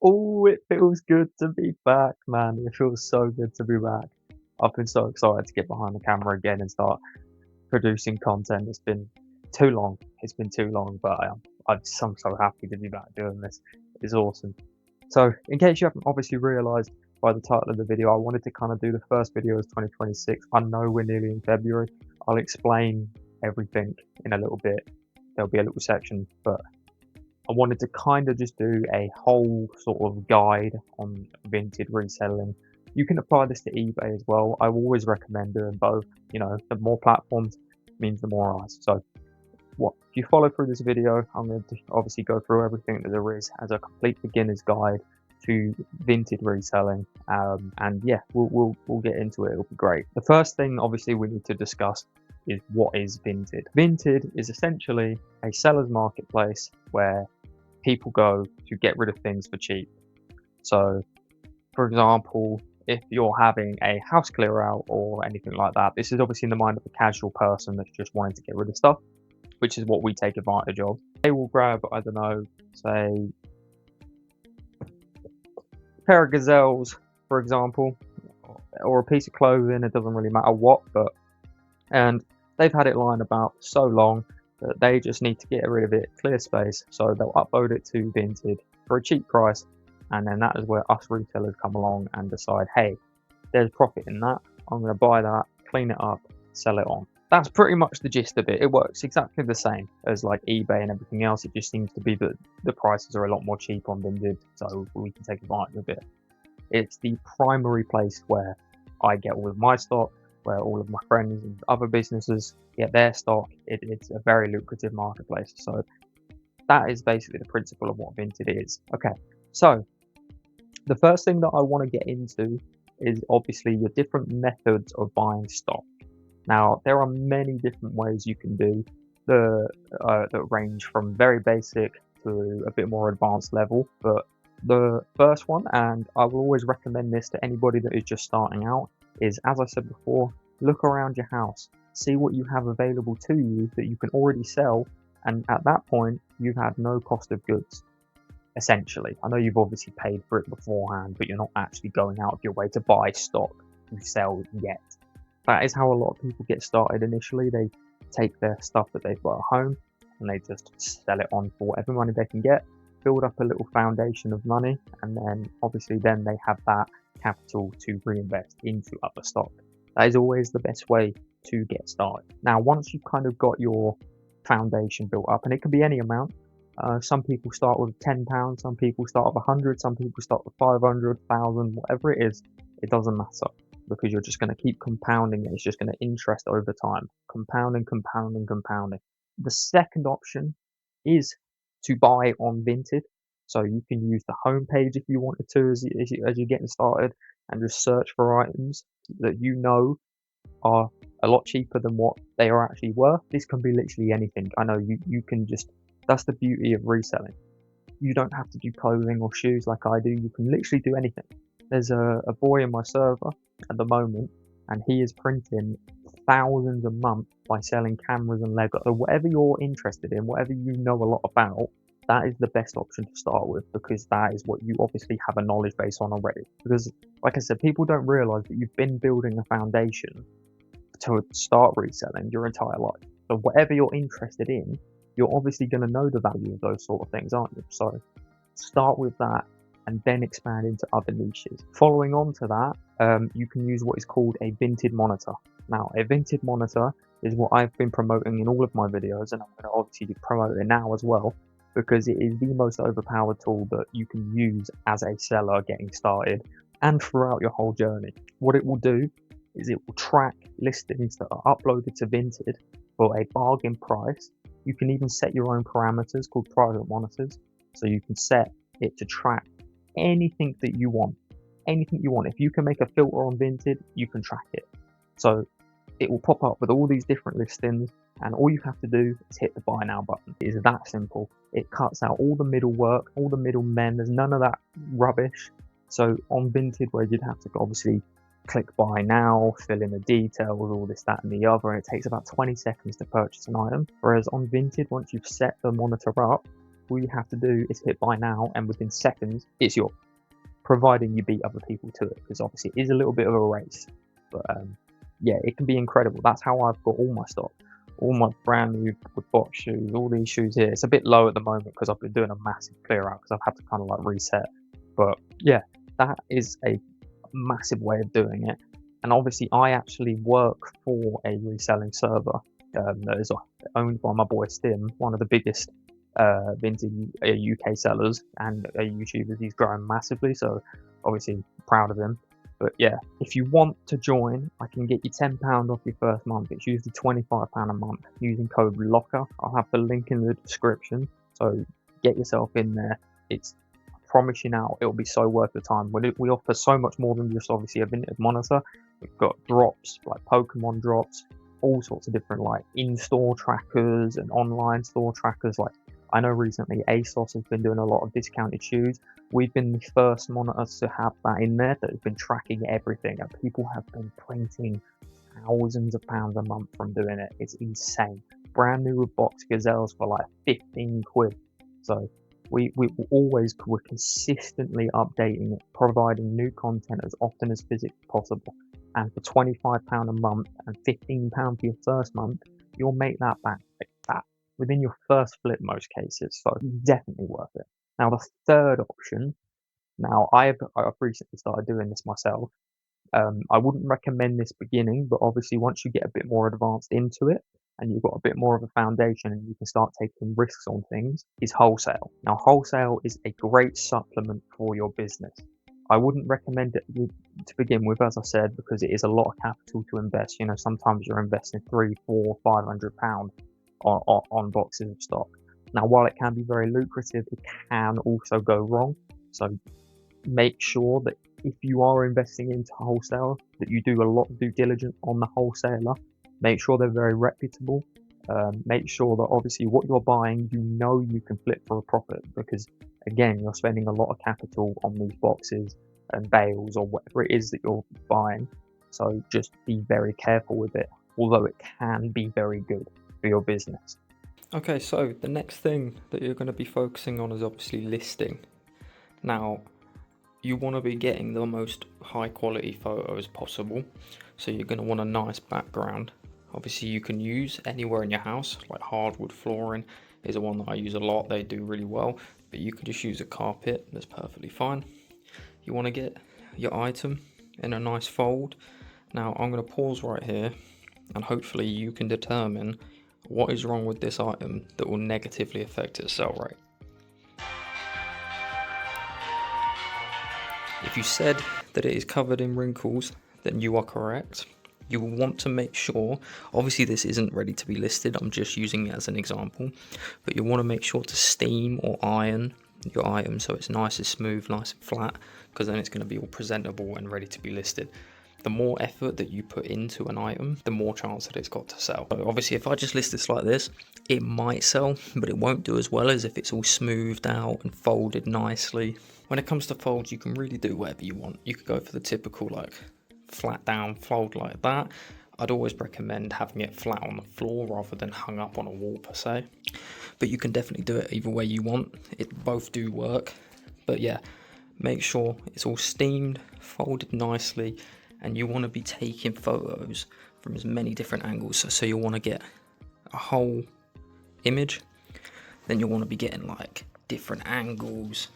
Oh, it feels good to be back, man. It feels so good to be back. I've been so excited to get behind the camera again and start producing content. It's been too long. It's been too long, but I'm so happy to be back doing this. It's awesome. So, in case you haven't obviously realised by the title of the video, I wanted to kind of do the first video as 2026. I know we're nearly in February. I'll explain everything in a little bit. There'll be a little section, but I wanted to kind of just do a whole sort of guide on Vinted reselling. You can apply this to eBay as well. I always recommend doing both. You know, the more platforms means the more eyes. So if you follow through this video, I'm going to obviously go through everything that there is as a complete beginner's guide to Vinted reselling. And yeah, we'll get into it. It'll be great. The first thing obviously we need to discuss is what is Vinted. Vinted is essentially a seller's marketplace where people go to get rid of things for cheap. So, for example, if you're having a house clear out or anything like that, this is obviously in the mind of a casual person that's just wanting to get rid of stuff, which is what we take advantage of. They will grab, I don't know, say a pair of gazelles, for example, or a piece of clothing, it doesn't really matter what, and they've had it lying about so long that they just need to get rid of it, clear space, so they'll upload it to Vinted for a cheap price, and then that is where us retailers come along and decide, hey, there's profit in that, I'm going to buy that, clean it up, sell it on. That's pretty much the gist of it. It works exactly the same as like eBay and everything else. It just seems to be that the prices are a lot more cheap on Vinted, so we can take advantage of it. It's the primary place where I get all of my stock, where all of my friends and other businesses get their stock. It's a very lucrative marketplace. So that is basically the principle of what Vinted is. Okay, so the first thing that I want to get into is obviously your different methods of buying stock. Now, there are many different ways you can do that range from very basic to a bit more advanced level. But the first one, and I will always recommend this to anybody that is just starting out, is, as I said before, look around your house, see what you have available to you that you can already sell, and at that point, you've had no cost of goods, essentially. I know you've obviously paid for it beforehand, but you're not actually going out of your way to buy stock to sell yet. That is how a lot of people get started initially. They take their stuff that they've got at home and they just sell it on for whatever money they can get, build up a little foundation of money, and then obviously then they have that capital to reinvest into other stock. That is always the best way to get started. Now, once you've kind of got your foundation built up, and it can be any amount, some people start with £10, some people start with 100, some people start with 500, 1,000, whatever it is, it doesn't matter, because you're just going to keep compounding it. It's just going to interest over time, compounding. The second option is to buy on Vinted. So you can use the homepage if you wanted to as you're getting started, and just search for items that you know are a lot cheaper than what they are actually worth. This can be literally anything. I know you can just, that's the beauty of reselling. You don't have to do clothing or shoes like I do. You can literally do anything. There's a boy in my server at the moment, and he is printing thousands a month by selling cameras and Lego. So whatever you're interested in, whatever you know a lot about, that is the best option to start with, because that is what you obviously have a knowledge base on already. Because, like I said, people don't realize that you've been building a foundation to start reselling your entire life. So whatever you're interested in, you're obviously going to know the value of those sort of things, aren't you? So start with that and then expand into other niches. Following on to that, you can use what is called a Vinted monitor. Now, a Vinted monitor is what I've been promoting in all of my videos, and I'm going to obviously promote it now as well, because it is the most overpowered tool that you can use as a seller getting started and throughout your whole journey. What it will do is it will track listings that are uploaded to Vinted for a bargain price. You can even set your own parameters called private monitors, so you can set it to track anything that you want. Anything you want. If you can make a filter on Vinted, you can track it. So it will pop up with all these different listings, and all you have to do is hit the buy now button. It is that simple. It cuts out all the middle work, all the middlemen. There's none of that rubbish. So on Vinted, where you'd have to obviously click buy now, fill in the details, all this, that, and the other, and it takes about 20 seconds to purchase an item. Whereas on Vinted, once you've set the monitor up, All you have to do is hit buy now, and within seconds, it's yours, providing you beat other people to it, because obviously it is a little bit of a race. But yeah, it can be incredible. That's how I've got all my stock, all my brand new box shoes, all these shoes here. It's a bit low at the moment because I've been doing a massive clear out because I've had to kind of like reset. But yeah, that is a massive way of doing it. And obviously, I actually work for a reselling server that is owned by my boy Stim, one of the biggest vintage UK sellers and YouTubers. He's growing massively, so obviously proud of him. But yeah, if you want to join, I can get you £10 off your first month. It's usually £25 a month using code LOCKER. I'll have the link in the description, so get yourself in there. It's, I promise you now, it'll be so worth the time. We offer so much more than just obviously a vintage monitor. We've got drops, like Pokemon drops, all sorts of different like in-store trackers and online store trackers. Like I know recently ASOS has been doing a lot of discounted shoes. We've been the first monitors to have that in there that has been tracking everything, and people have been printing thousands of pounds a month from doing it. It's insane. Brand new with box gazelles for like 15 quid. So we're consistently updating it, providing new content as often as physically possible. And for £25 a month and £15 for your first month, you'll make that back like that within your first flip most cases. So definitely worth it. Now the third option. Now I've recently started doing this myself. I wouldn't recommend this beginning, but obviously once you get a bit more advanced into it and you've got a bit more of a foundation and you can start taking risks on things, is wholesale. Now wholesale is a great supplement for your business. I wouldn't recommend it to begin with, as I said, because it is a lot of capital to invest. You know, sometimes you're investing £300, £400, £500 on boxes of stock. Now, while it can be very lucrative, it can also go wrong. So make sure that if you are investing into wholesale, that you do a lot of due diligence on the wholesaler. Make sure they're very reputable. Make sure that obviously what you're buying, you know you can flip for a profit, because again, you're spending a lot of capital on these boxes and bales or whatever it is that you're buying. So just be very careful with it, although it can be very good for your business. Okay, so the next thing that you're going to be focusing on is obviously listing. Now, you want to be getting the most high quality photos possible, so you're going to want a nice background. Obviously you can use anywhere in your house, like hardwood flooring is the one that I use a lot. They do really well, but you can just use a carpet, that's perfectly fine. You want to get your item in a nice fold. Now I'm going to pause right here and hopefully you can determine what is wrong with this item that will negatively affect its sell rate. If you said that it is covered in wrinkles, then you are correct. You will want to make sure, obviously this isn't ready to be listed, I'm just using it as an example, but you want to make sure to steam or iron your item so it's nice and smooth, nice and flat, because then it's going to be all presentable and ready to be listed. The more effort that you put into an item, the more chance that it's got to sell. So obviously if I just list this like this, it might sell, but it won't do as well as if it's all smoothed out and folded nicely. When it comes to folds, you can really do whatever you want. You could go for the typical like flat down fold like that. I'd always recommend having it flat on the floor rather than hung up on a wall per se. But you can definitely do it either way you want. It both do work. But yeah, make sure it's all steamed, folded nicely, and you want to be taking photos from as many different angles. So you'll want to get a whole image, then you'll want to be getting like different angles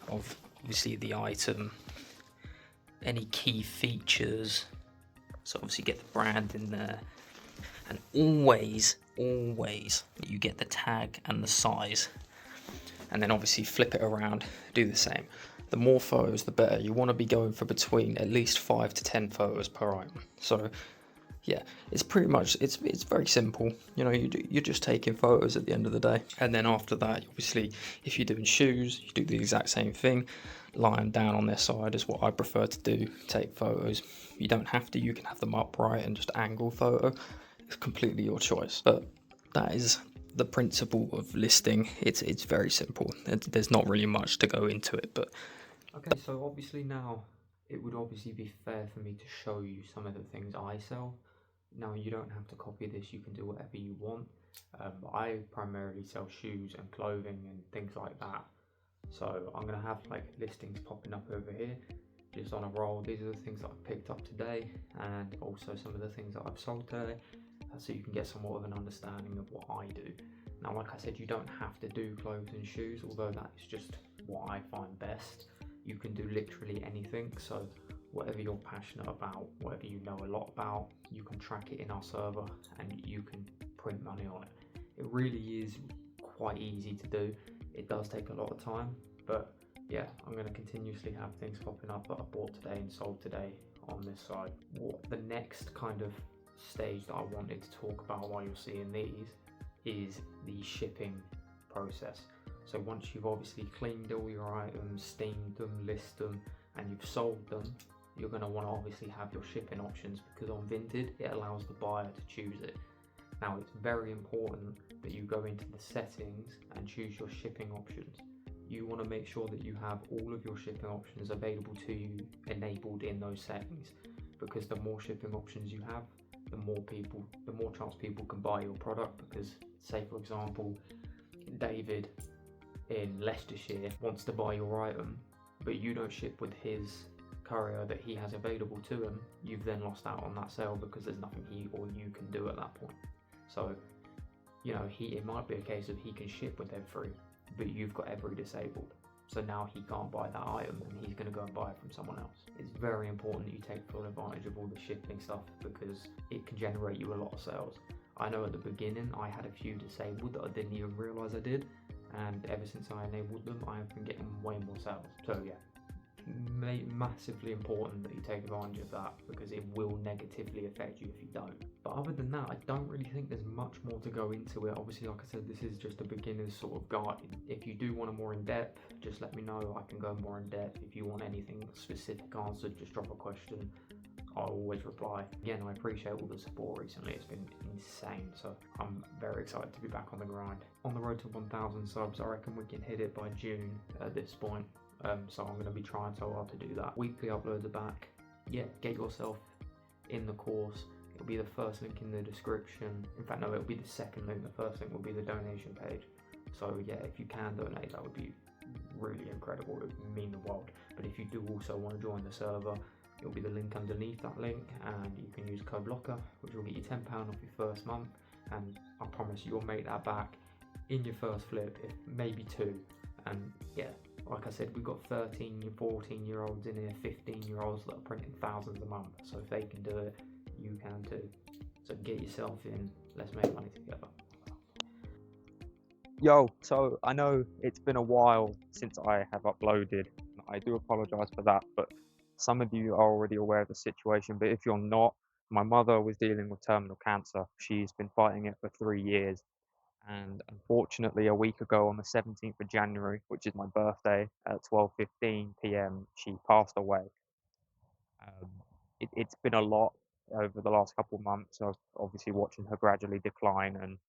of obviously the item, any key features, so obviously get the brand in there, and always you get the tag and the size, and then obviously flip it around, do the same. The more photos the better. You want to be going for between at least 5 to 10 photos per item. So yeah, it's pretty much, it's very simple. You know, you're just taking photos at the end of the day. And then after that, obviously, if you're doing shoes, you do the exact same thing. Lying down on their side is what I prefer to do, take photos. You don't have to, you can have them upright and just angle photo. It's completely your choice. But that is the principle of listing. It's very simple. There's not really much to go into it, but okay, so obviously now it would obviously be fair for me to show you some of the things I sell. Now you don't have to copy this, you can do whatever you want. I primarily sell shoes and clothing and things like that. So I'm gonna have like listings popping up over here, just on a roll. These are the things that I've picked up today, and also some of the things that I've sold today, so you can get somewhat of an understanding of what I do. Now, like I said, you don't have to do clothes and shoes, although that is just what I find best. You can do literally anything, so whatever you're passionate about, whatever you know a lot about, you can track it in our server and you can print money on it. It really is quite easy to do. It does take a lot of time, but yeah, I'm going to continuously have things popping up that I bought today and sold today on this side. What the next kind of stage that I wanted to talk about while you're seeing these is the shipping process. So once you've obviously cleaned all your items, steamed them, listed them, and you've sold them, you're going to want to obviously have your shipping options, because on Vinted it allows the buyer to choose it. Now, it's very important that you go into the settings and choose your shipping options. You want to make sure that you have all of your shipping options available to you enabled in those settings, because the more shipping options you have, the more chance people can buy your product. Because say for example, David in Leicestershire wants to buy your item, but you don't ship with his courier that he has available to him, you've then lost out on that sale, because there's nothing he or you can do at that point. So, you know, it might be a case of he can ship with every, but you've got every disabled. So now he can't buy that item and he's going to go and buy it from someone else. It's very important that you take full advantage of all the shipping stuff, because it can generate you a lot of sales. I know at the beginning I had a few disabled that I didn't even realise I did, and ever since I enabled them, I have been getting way more sales. So yeah, massively important that you take advantage of that, because it will negatively affect you if you don't. But other than that, I don't really think there's much more to go into it. Obviously, like I said, this is just a beginner's sort of guide. If you do want a more in-depth, just let me know. I can go more in-depth. If you want anything specific answered, just drop a question. I'll always reply. Again, I appreciate all the support recently. It's been insane, so I'm very excited to be back on the grind. On the road to 1,000 subs, I reckon we can hit it by June at this point. So I'm going to be trying so hard to do that. Weekly uploads are back. Yeah, get yourself in the course. It'll be the first link in the description. In fact, no, it'll be the second link. The first link will be the donation page. So yeah, if you can donate, that would be really incredible. It would mean the world. But if you do also want to join the server, it'll be the link underneath that link, and you can use code LOCKER, which will get you £10 off your first month. And I promise you'll make that back in your first flip, if maybe two. And yeah, like I said, we've got 13, 14-year-olds in here, 15-year-olds that are printing thousands a month. So if they can do it, you can too. So get yourself in, let's make money together. Yo, so I know it's been a while since I have uploaded. I do apologize for that, but some of you are already aware of the situation. But if you're not, my mother was dealing with terminal cancer. She's been fighting it for 3 years. And unfortunately, a week ago on the 17th of January, which is my birthday, at 12:15 p.m., she passed away. It's been a lot over the last couple of months of obviously watching her gradually decline and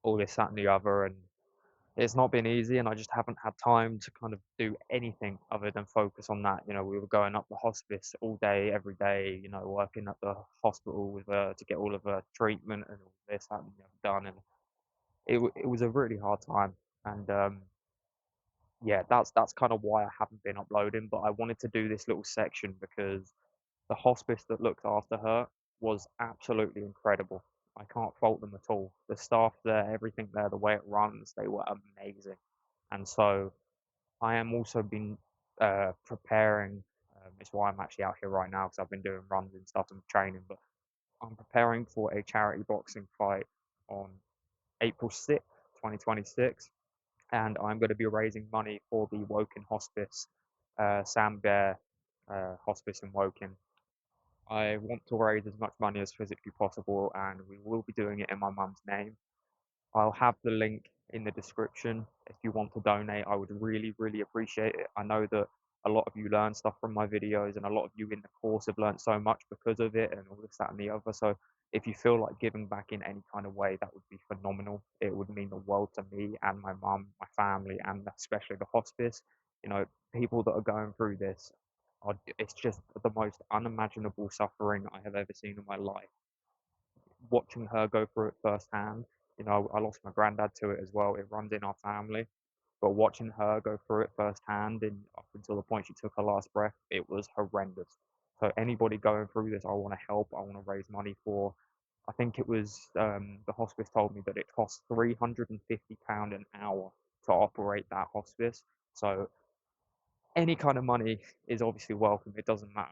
all this, that, and the other. And it's not been easy, and I just haven't had time to kind of do anything other than focus on that. You know, we were going up the hospice all day, every day, you know, working at the hospital with her to get all of her treatment and all this, that, and the other done. And it was a really hard time. And yeah, that's kind of why I haven't been uploading. But I wanted to do this little section because the hospice that looked after her was absolutely incredible. I can't fault them at all. The staff there, everything there, the way it runs, they were amazing. And so I am also been preparing. It's why I'm actually out here right now, because I've been doing runs and stuff and training. But I'm preparing for a charity boxing fight on April 6th, 2026, and I'm going to be raising money for the Woking Hospice, Sam Bear Hospice in Woking. I want to raise as much money as physically possible, and we will be doing it in my mum's name. I'll have the link in the description. If you want to donate, I would really, really appreciate it. I know that a lot of you learn stuff from my videos, and a lot of you in the course have learned so much because of it, and all this, that, and the other. So if you feel like giving back in any kind of way, that would be phenomenal. It would mean the world to me and my mum, my family, and especially the hospice. You know, people that are going through this, it's just the most unimaginable suffering I have ever seen in my life. Watching her go through it firsthand, You know, I lost my granddad to it as well. It runs in our family. But watching her go through it firsthand and up until the point she took her last breath, it was horrendous. So anybody going through this, I want to help. I want to raise money for. I think it was the hospice told me that it costs £350 an hour to operate that hospice. So any kind of money is obviously welcome. It doesn't matter.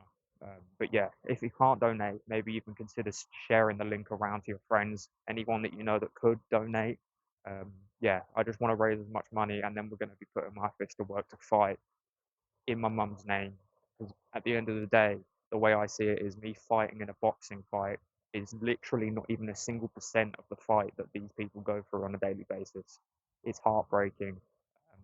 But yeah, if you can't donate, maybe you can consider sharing the link around to your friends, anyone that you know that could donate. Yeah, I just want to raise as much money, and then we're going to be putting my fist to work to fight in my mum's name. Because at the end of the day, the way I see it is me fighting in a boxing fight is literally not even a single percent of the fight that these people go through on a daily basis. It's heartbreaking. Um,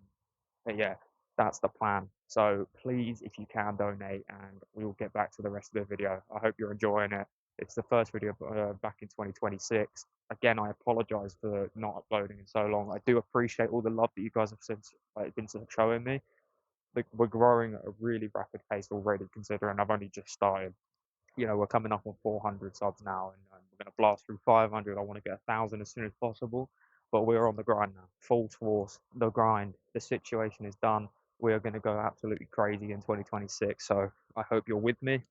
but yeah, that's the plan. So please, if you can donate, and we will get back to the rest of the video. I hope you're enjoying it. It's the first video back in 2026. Again, I apologize for not uploading in so long. I do appreciate all the love that you guys have since been sort of showing me. Like, we're growing at a really rapid pace already, considering I've only just started. You know, we're coming up on 400 subs now, and we're going to blast through 500. I want to get 1,000 as soon as possible, but we're on the grind now. Full force, the grind. The situation is done. We are going to go absolutely crazy in 2026. So I hope you're with me.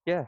Yeah,